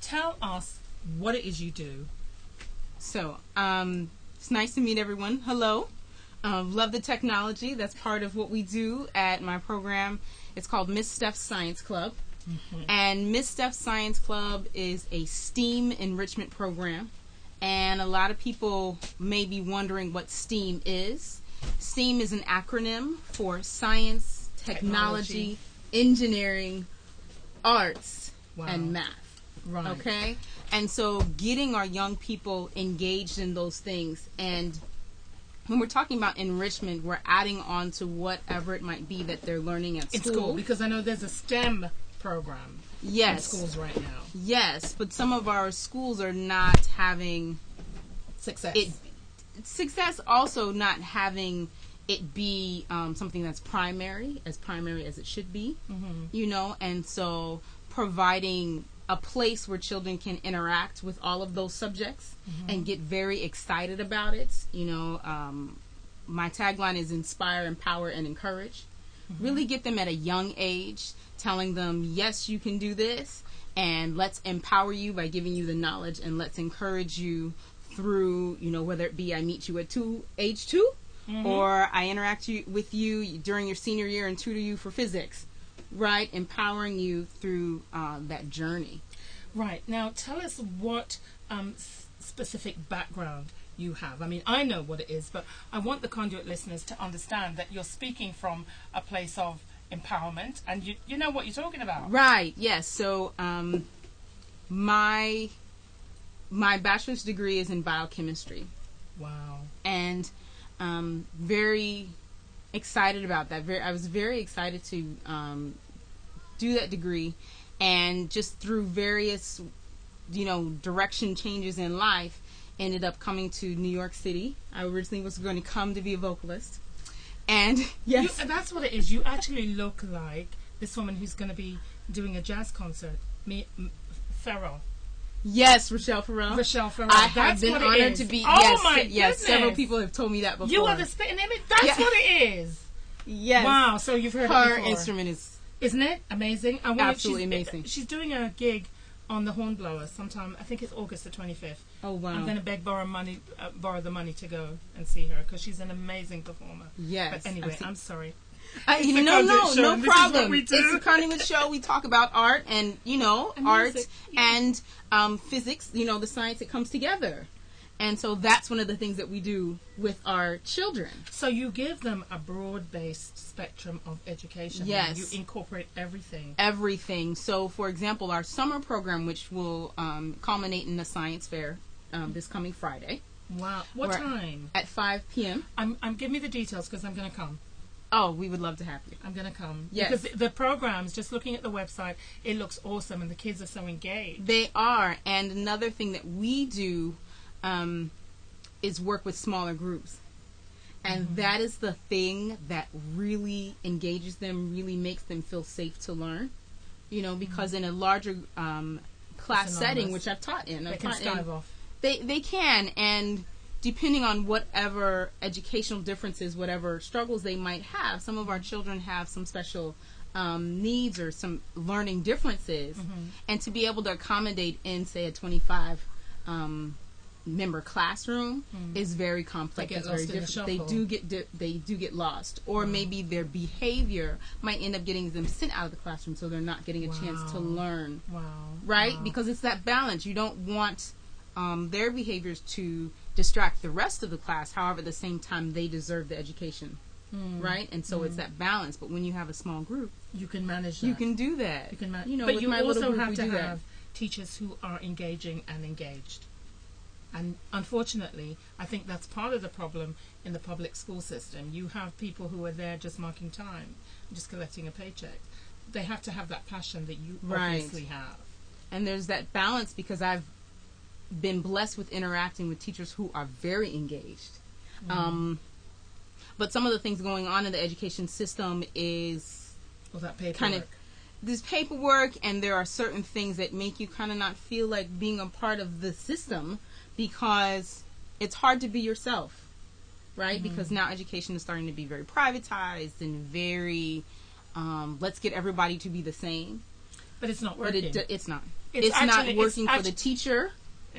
tell us what it is you do. So, it's nice to meet everyone. Hello. Love the technology. That's part of what we do at my program. It's called Miss Steph's Science Club. Mm-hmm. And Miss Steph's Science Club is a STEAM enrichment program. And a lot of people may be wondering what STEAM is. STEAM is an acronym for science, technology, engineering, arts, and math. Right. Okay? And so getting our young people engaged in those things, and when we're talking about enrichment, we're adding on to whatever it might be that they're learning at school. Because I know there's a STEM program in schools right now. Yes, but some of our schools are not having success. Success also not having it be something that's primary as it should be, you know, and so providing a place where children can interact with all of those subjects and get very excited about it. You know, my tagline is inspire, empower, and encourage. Really get them at a young age, telling them, yes, you can do this, and let's empower you by giving you the knowledge, and let's encourage you through, you know, whether it be I meet you at age 2, or I interact with you during your senior year and tutor you for physics, right? Empowering you through that journey. Right. Now, tell us what specific background you have. I mean, I know what it is, but I want the Conduit listeners to understand that you're speaking from a place of empowerment, and you know what you're talking about. Right. Yes. So my bachelor's degree is in biochemistry. Wow. And very excited about that. I was very excited to do that degree, and just through various, you know, direction changes in life, ended up coming to New York City. I originally was going to come to be a vocalist, and yes, that's what it is. You actually look like this woman who's going to be doing a jazz concert, Farrell. Yes, Rochelle Farrell. I have been honored to be. Yes, several people have told me that before. You are the spitting image. That's what it is. Yes. Wow. So you've heard her it before. instrument is, isn't it amazing? Absolutely amazing. She's doing a gig on the Hornblower sometime. I think it's August the 25th. Oh wow! I'm going to borrow the money to go and see her because she's an amazing performer. Yes. But anyway, I'm sorry. No problem. It's a Conduit Show. We talk about art and, you know, art and physics, you know, the science that comes together. And so that's one of the things that we do with our children. So you give them a broad-based spectrum of education. Yes. You incorporate everything. Everything. So, for example, our summer program, which will culminate in the science fair this coming Friday. Wow. What time? At 5 p.m. Give me the details because I'm going to come. Oh, we would love to have you. I'm going to come. Yes. Because the programs, just looking at the website, it looks awesome and the kids are so engaged. They are. And another thing that we do is work with smaller groups. And that is the thing that really engages them, really makes them feel safe to learn. You know, because in a larger class setting, which I've taught in. They can skive off. They can, and depending on whatever educational differences, whatever struggles they might have, some of our children have some special needs or some learning differences, and to be able to accommodate in, say, a 25 member classroom is very complex. It's very different. They do get lost, or maybe their behavior might end up getting them sent out of the classroom, so they're not getting a chance to learn. Right? Because it's that balance. You don't want their behaviors to distract the rest of the class. However, at the same time, they deserve the education, right? And so it's that balance. But when you have a small group, you can manage that. You can do that. You know, but you also have to have teachers who are engaging and engaged. And unfortunately, I think that's part of the problem in the public school system. You have people who are there just marking time, just collecting a paycheck. They have to have that passion that you obviously have. And there's that balance, because I've been blessed with interacting with teachers who are very engaged. But some of the things going on in the education system is that paperwork. There's paperwork, and there are certain things that make you kind of not feel like being a part of the system, because it's hard to be yourself, right? Because now education is starting to be very privatized and very, let's get everybody to be the same. But it's not working. It's not. it's not working for the teacher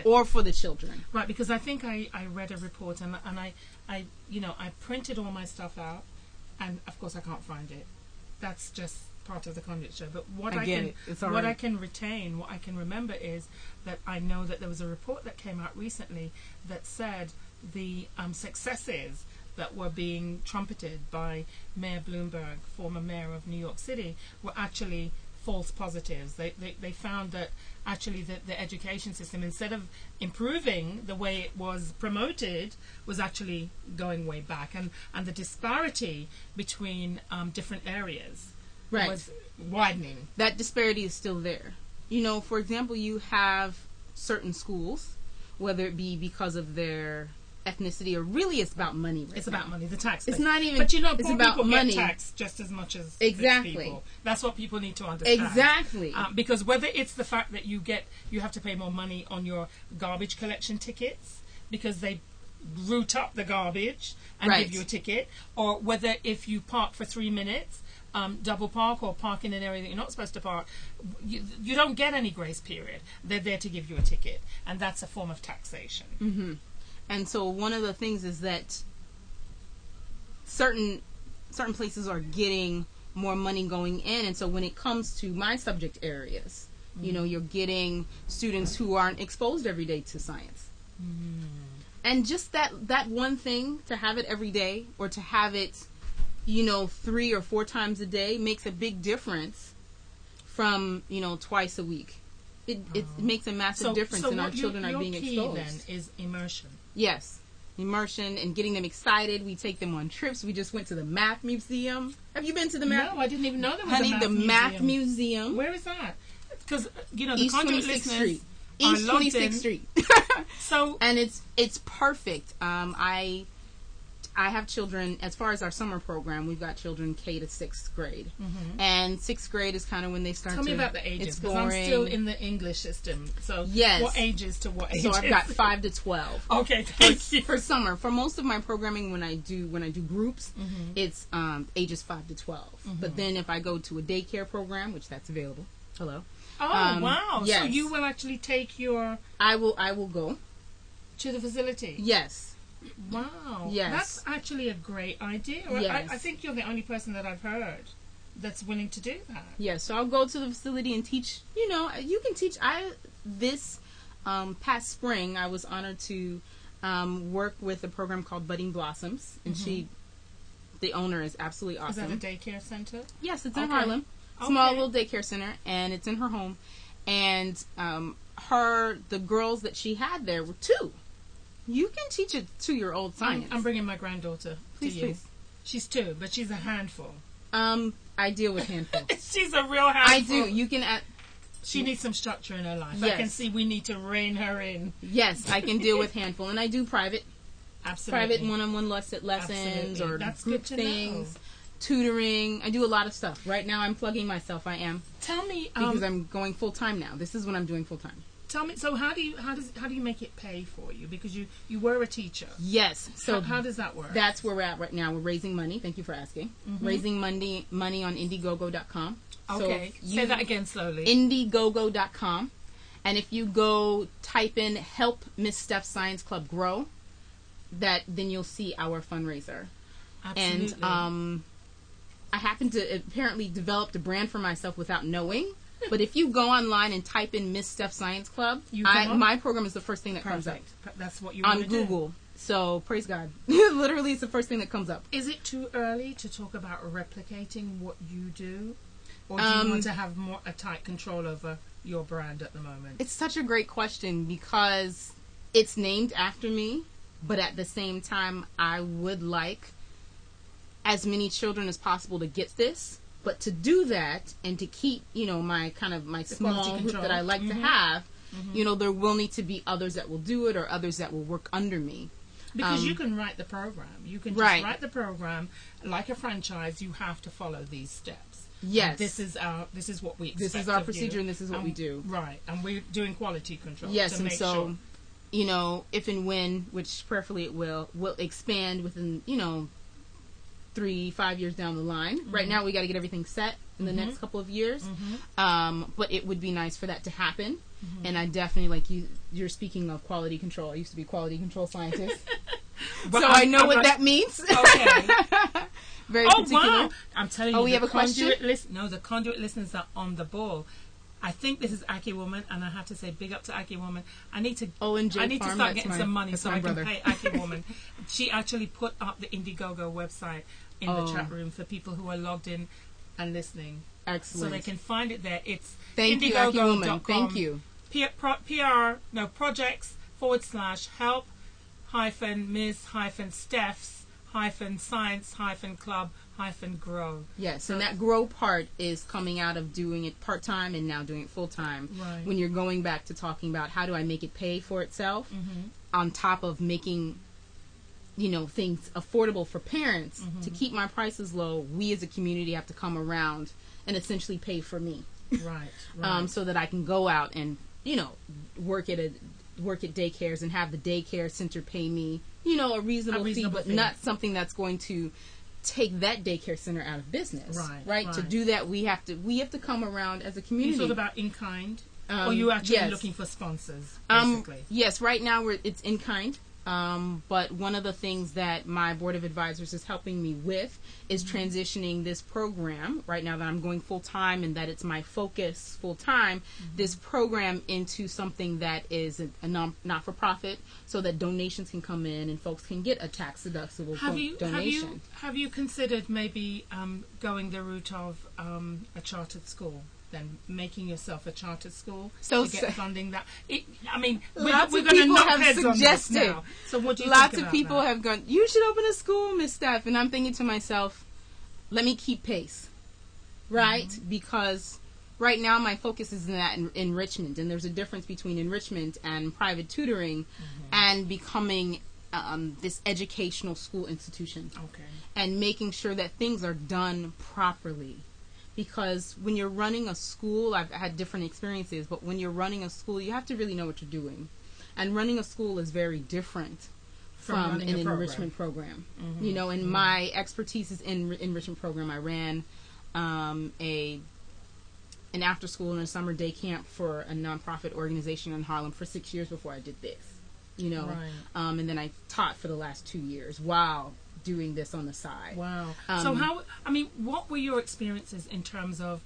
or for the children. Right, because I think I read a report and I printed all my stuff out, and of course I can't find it. That's just part of the Conduit Show. But what I can retain, what I can remember is that I know that there was a report that came out recently that said the successes that were being trumpeted by Mayor Bloomberg, former mayor of New York City, were actually false positives. They found that actually the education system, instead of improving the way it was promoted, was actually going way back, and the disparity between different areas was widening. That disparity is still there. You know, for example, you have certain schools, whether it be because of their ethnicity or really it's about money. It's about money, the tax. It's not even. But it's about people money. Get taxed just as much as exactly. Rich people. That's what people need to understand. Exactly. Because whether it's the fact that you have to pay more money on your garbage collection tickets because they route up the garbage and give you a ticket, or whether if you park for 3 minutes, double park or park in an area that you're not supposed to park, you don't get any grace period. They're there to give you a ticket, and that's a form of taxation. Mm-hmm. And so one of the things is that certain places are getting more money going in, and so when it comes to my subject areas, you know, you're getting students who aren't exposed every day to science. And just that one thing, to have it every day or to have it, you know, 3 or 4 times a day makes a big difference from, you know, twice a week. It makes a massive difference in our children are being exposed. Your key then is immersion. Yes, immersion and getting them excited. We take them on trips. We just went to the Math Museum. Have you been to the Math? No, I didn't even know there was a Math Museum. Where is that? Because you know East the Conduit 26th listeners Street. East 26th Street. So and it's perfect. I have children, as far as our summer program, we've got children K to 6th grade. And 6th grade is kind of when they start Tell me about the ages, because I'm still in the English system. So yes. What ages to what ages? So I've got 5 to 12. Okay, thank you. For summer. For most of my programming, when I do groups, it's ages 5 to 12. But then if I go to a daycare program, which that's available. Hello. Oh, wow. Yes. So you will actually take your... I will go. To the facility? Yes. Wow. Yes. That's actually a great idea. Yes. I think you're the only person that I've heard that's willing to do that. Yes. So I'll go to the facility and teach. You know, you can teach. This past spring, I was honored to work with a program called Budding Blossoms, and the owner is absolutely awesome. Is that a daycare center? Yes, it's in Harlem. Small little daycare center, and it's in her home. And the girls that she had there were 2. You can teach a 2-year-old science. I'm bringing my granddaughter to you. Please. She's 2, but she's a handful. I deal with handfuls. She's a real handful. I do. You can. She needs some structure in her life. Yes. I can see we need to rein her in. Yes, I can deal with handful, and I do private. Absolutely. Private one-on-one lessons Absolutely. or That's group good to things. know. Tutoring. I do a lot of stuff. Right now, I'm plugging myself. I am. Tell me, because I'm going full time now. This is what I'm doing full time. Tell me. So how do you make it pay for you? Because you were a teacher. Yes. So how does that work? That's where we're at right now. We're raising money. Thank you for asking. Raising money on Indiegogo.com. Okay. So say that again slowly. Indiegogo.com, and if you go type in "Help Miss Steph Science Club Grow," then you'll see our fundraiser. Absolutely. And I happen to apparently developed a brand for myself without knowing. But if you go online and type in Miss Steph Science Club, my program is the first thing that comes up. That's what you on want to Google. Do. So praise God. Literally, it's the first thing that comes up. Is it too early to talk about replicating what you do, or do you want to have a tight control over your brand at the moment? It's such a great question because it's named after me, but at the same time, I would like as many children as possible to get this. But to do that and to keep, my small group that I like to have, there will need to be others that will do it or others that will work under me. Because you can write the program. You can just write the program like a franchise. You have to follow these steps. Yes. And this is what we expect. This is our procedure and this is what we do. Right. And we're doing quality control. Yes, to and make so, sure. If and when, which prayerfully it will expand within, 3-5 years down the line. Right now, we got to get everything set in the next couple of years. But it would be nice for that to happen. And I definitely, like you're speaking of quality control. I used to be quality control scientist. So I know what that means. Okay. Very particular. Wow. I'm telling you. We have a question? The Conduit listeners are on the ball. I think this is Aki Woman, and I have to say big up to Aki Woman. I need to start getting some money so I can pay Aki Woman. She actually put up the Indiegogo website in the chat room for people who are logged in and listening. Excellent. So they can find it there. It's Thank you, Aki Woman. Thank you. projects/help Ms. Steph's science club grow. Yes, and that grow part is coming out of doing it part-time and now doing it full-time. Right. When you're going back to talking about how do I make it pay for itself, on top of making, things affordable for parents. To keep my prices low, we as a community have to come around and essentially pay for me. Right. So that I can go out and, work at daycares and have the daycare center pay me, a reasonable fee, but not something that's going to take that daycare center out of business. Right. To do that, we have to come around as a community. You talk about in kind, or you actually looking for sponsors, basically? Yes. Right now, it's in kind. But one of the things that my board of advisors is helping me with is transitioning this program right now that I'm going full time and that it's my focus full time, this program into something that is a not for profit, so that donations can come in and folks can get a tax deductible donation. Have you considered maybe going the route of a chartered school? Then making yourself a charter school to get funding that. We're going to knock heads on this now. So what do you think about that? Lots of people have gone, you should open a school, Miss Steph. And I'm thinking to myself, let me keep pace, right? Because right now my focus is in that enrichment. And there's a difference between enrichment and private tutoring and becoming this educational school institution. Okay. And making sure that things are done properly. Because when you're running a school, I've had different experiences, but when you're running a school, you have to really know what you're doing. And running a school is very different from an enrichment program. And my expertise is in enrichment program. I ran an after school and a summer day camp for a nonprofit organization in Harlem for 6 years before I did this. And then I taught for the last 2 years. Wow. Doing this on the side. Wow. So what were your experiences in terms of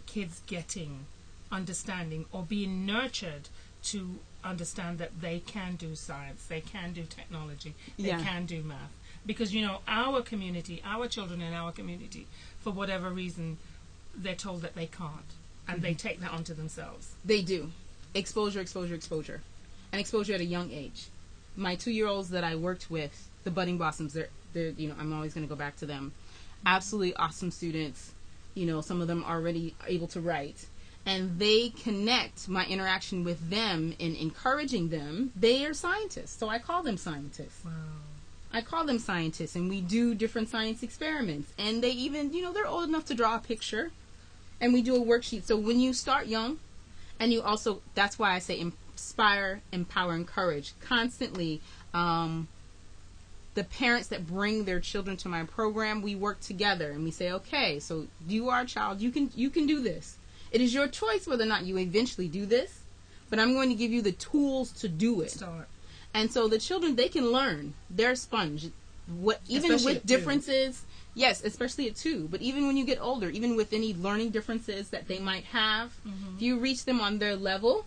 kids getting understanding or being nurtured to understand that they can do science, they can do technology, they can do math? Because, our community, our children in our community, for whatever reason, they're told that they can't. And they take that onto themselves. They do. Exposure. And exposure at a young age. My 2-year-olds that I worked with, the budding blossoms, they're I'm always going to go back to them. Absolutely awesome students. Some of them are already able to write. And they connect my interaction with them in encouraging them. They are scientists, so I call them scientists. Wow. I call them scientists, and we do different science experiments. And they even, they're old enough to draw a picture. And we do a worksheet. So when you start young, and you also, that's why I say inspire, empower, encourage. Constantly, the parents that bring their children to my program, we work together and we say, okay, so you are a child, you can do this. It is your choice whether or not you eventually do this, but I'm going to give you the tools to do it. Start. And so the children, they can learn. They're a sponge. Even especially with differences, yes, especially at 2, but even when you get older, even with any learning differences that they might have, if you reach them on their level,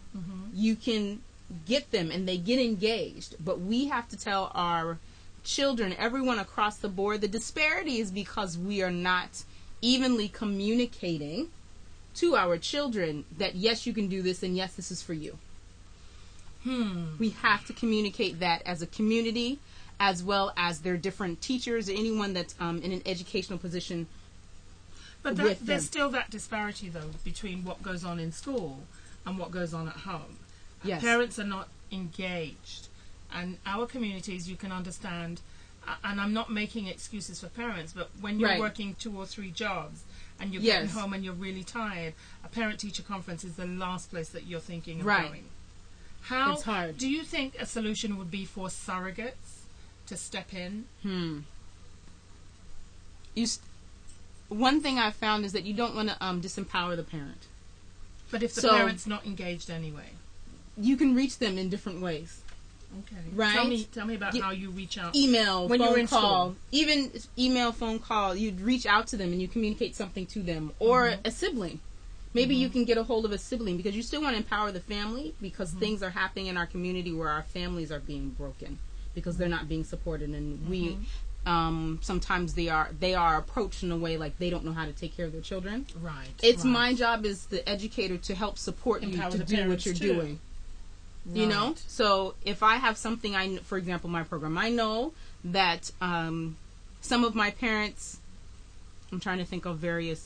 you can get them and they get engaged. But we have to tell our children, everyone across the board, the disparity is because we are not evenly communicating to our children that yes, you can do this and yes, this is for you. We have to communicate that as a community, as well as their different teachers, or anyone that's in an educational position. But there's still that disparity, though, between what goes on in school and what goes on at home. Yes. Parents are not engaged. And our communities, you can understand, and I'm not making excuses for parents, but when you're working 2 or 3 jobs and you're getting home and you're really tired, a parent-teacher conference is the last place that you're thinking of going. It's hard. Do you think a solution would be for surrogates to step in? one thing I've found is that you don't want to disempower the parent. But if the parent's not engaged anyway, you can reach them in different ways. Okay. Right? Tell me about how you reach out. Email, when phone you're in call. school. Even email, phone call. You'd reach out to them and you communicate something to them. Or a sibling. Maybe you can get a hold of a sibling, because you still want to empower the family, because things are happening in our community where our families are being broken because they're not being supported, and we sometimes they are approached in a way like they don't know how to take care of their children. Right. It's my job as the educator to help support Empower you to the do what you're too. doing. Right. You know? So if I have something, for example, my program, I know that some of my parents, I'm trying to think of various